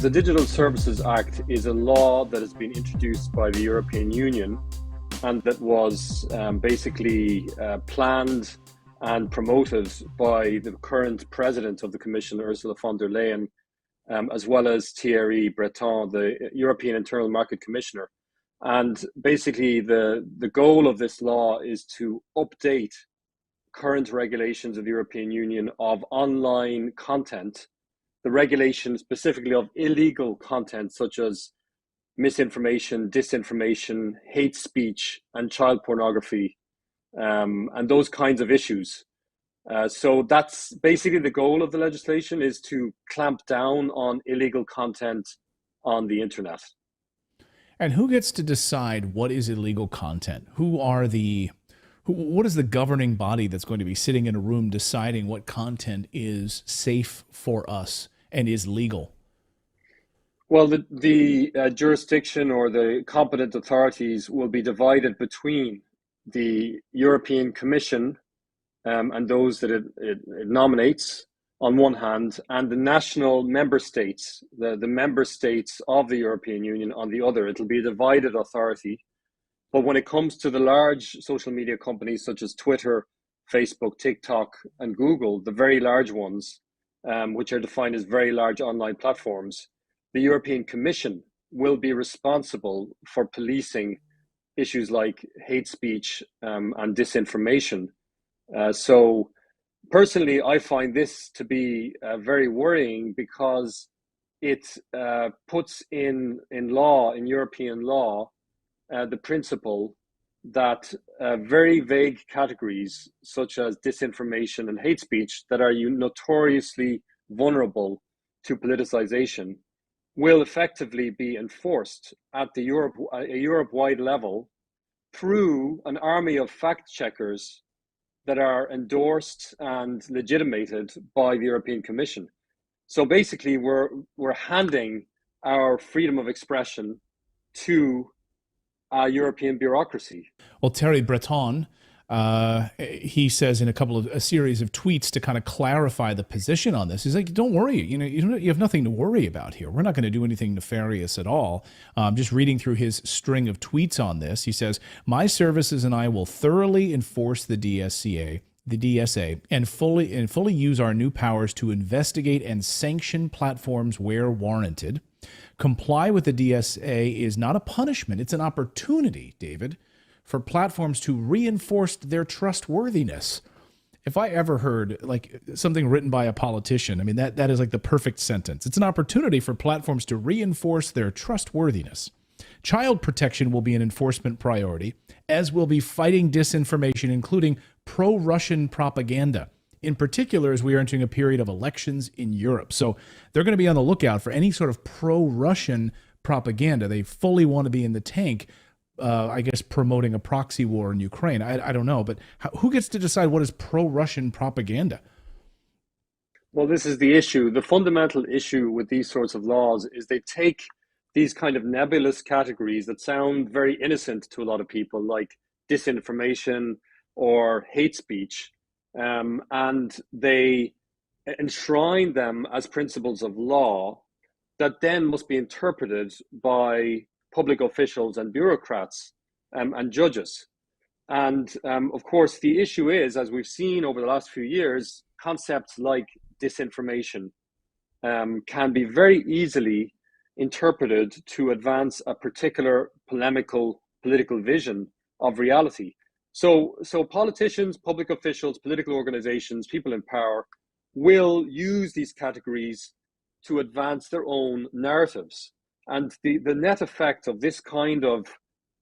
The Digital Services Act is a law that has been introduced by the European Union and that was basically planned and promoted by the current president of the Commission, Ursula von der Leyen, as well as Thierry Breton, the European Internal Market Commissioner. And basically the goal of this law is to update current regulations of the European Union of online content, the regulation specifically of illegal content such as misinformation, disinformation, hate speech, and child pornography, and those kinds of issues. So that's basically the goal of the legislation, is to clamp down on illegal content on the internet. And who gets to decide what is illegal content? What is the governing body that's going to be sitting in a room deciding what content is safe for us and is legal? Well, the jurisdiction or the competent authorities will be divided between the European Commission and those that it nominates on one hand, and the national member states, the member states of the European Union on the other. It'll be a divided authority. But when it comes to the large social media companies such as Twitter, Facebook, TikTok, and Google, the very large ones, which are defined as very large online platforms, the European Commission will be responsible for policing issues like hate speech and disinformation. So personally, I find this to be very worrying, because it puts in law, in European law, the principle that very vague categories such as disinformation and hate speech that are notoriously vulnerable to politicization will effectively be enforced at a Europe-wide level through an army of fact-checkers that are endorsed and legitimated by the European Commission. So basically, we're handing our freedom of expression to European bureaucracy. Well, Thierry Breton, he says in a series of tweets to kind of clarify the position on this. He's like, "Don't worry, you have nothing to worry about here. We're not going to do anything nefarious at all." Just reading through his string of tweets on this, he says, "My services and I will thoroughly enforce the DSA, and fully use our new powers to investigate and sanction platforms where warranted. Comply with the DSA is not a punishment, it's an opportunity, David, for platforms to reinforce their trustworthiness." If I ever heard like something written by a politician, I mean, that is like the perfect sentence. It's an opportunity for platforms to reinforce their trustworthiness. Child protection will be an enforcement priority, as will be fighting disinformation, including pro-Russian propaganda, in particular as we are entering a period of elections in Europe. So they're going to be on the lookout for any sort of pro-Russian propaganda. They fully want to be in the tank, I guess, promoting a proxy war in Ukraine. I don't know, but who gets to decide what is pro-Russian propaganda? Well, this is the issue. The fundamental issue with these sorts of laws is they take these kind of nebulous categories that sound very innocent to a lot of people, like disinformation or hate speech, and they enshrine them as principles of law that then must be interpreted by public officials and bureaucrats and judges. And of course, the issue is, as we've seen over the last few years, concepts like disinformation can be very easily interpreted to advance a particular political vision of reality. So politicians, public officials, political organizations, people in power will use these categories to advance their own narratives. And the net effect of this kind of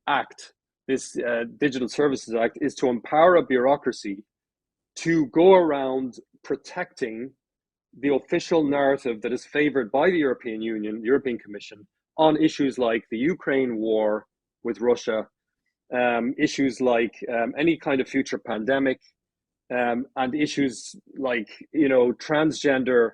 act, this Digital Services Act, is to empower a bureaucracy to go around protecting the official narrative that is favored by the European Union, the European Commission, on issues like the Ukraine war with Russia, issues like any kind of future pandemic, and issues like, transgender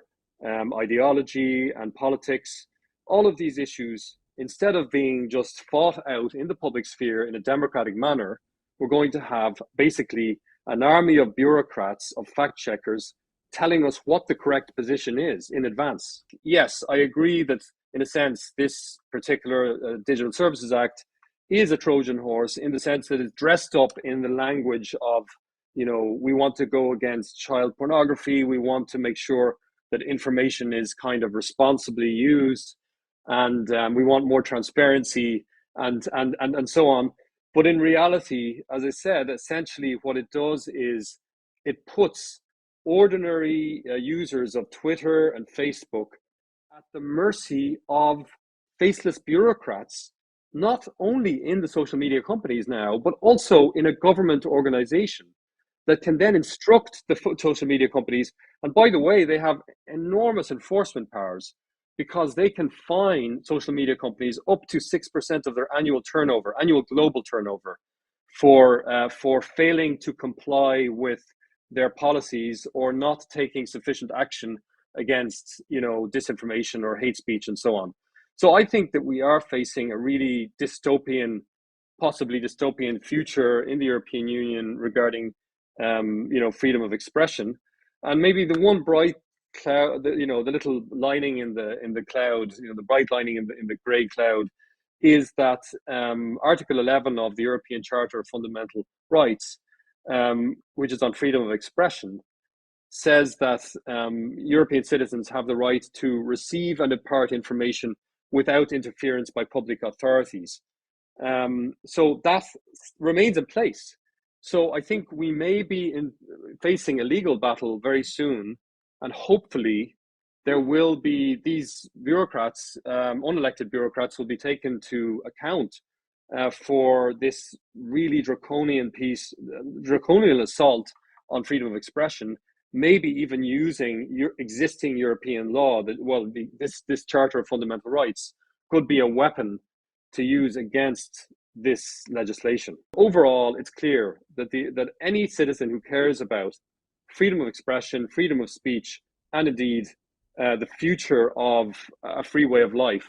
ideology and politics. All of these issues, instead of being just fought out in the public sphere in a democratic manner, we're going to have basically an army of bureaucrats, of fact checkers, telling us what the correct position is in advance. Yes, I agree that in a sense, this particular Digital Services Act is a Trojan horse in the sense that it's dressed up in the language of, we want to go against child pornography. We want to make sure that information is kind of responsibly used, and we want more transparency and so on. But in reality, as I said, essentially what it does is it puts ordinary users of Twitter and Facebook at the mercy of faceless bureaucrats, not only in the social media companies now, but also in a government organization that can then instruct the social media companies. And by the way, they have enormous enforcement powers because they can fine social media companies up to 6% of their annual turnover, annual global turnover, for failing to comply with their policies or not taking sufficient action against, disinformation or hate speech and so on. So I think that we are facing a really possibly dystopian future in the European Union regarding, freedom of expression. And maybe the one bright cloud, the little lining in the cloud, the bright lining in the grey cloud, is that Article 11 of the European Charter of Fundamental Rights, which is on freedom of expression, says that European citizens have the right to receive and impart information without interference by public authorities. So that remains in place. So I think we may be facing a legal battle very soon, and hopefully there will be these bureaucrats, unelected bureaucrats, will be taken to account for this really draconian assault on freedom of expression, maybe even using existing European law this Charter of Fundamental Rights could be a weapon to use against this legislation. Overall, it's clear that any citizen who cares about freedom of expression, freedom of speech, and indeed the future of a free way of life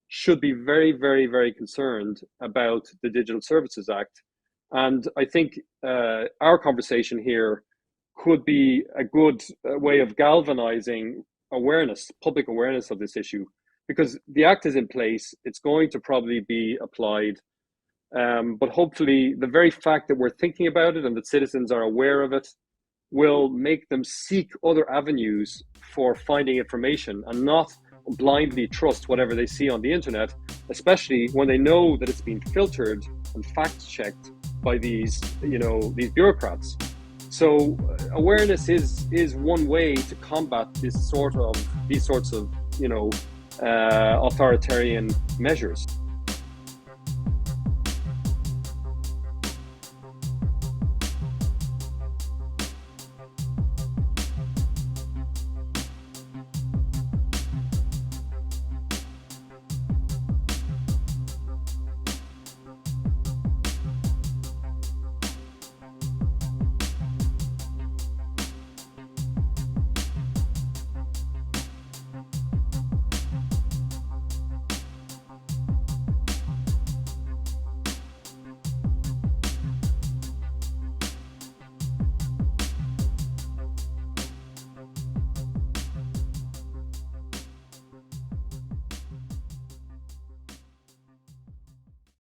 should be very, very, very concerned about the Digital Services Act. And I think our conversation here could be a good way of galvanizing public awareness of this issue, because the act is in place. It's going to probably be applied. But hopefully the very fact that we're thinking about it and that citizens are aware of it will make them seek other avenues for finding information and not blindly trust whatever they see on the internet, especially when they know that it's been filtered and fact-checked by these bureaucrats. So awareness is one way to combat these sorts of authoritarian measures.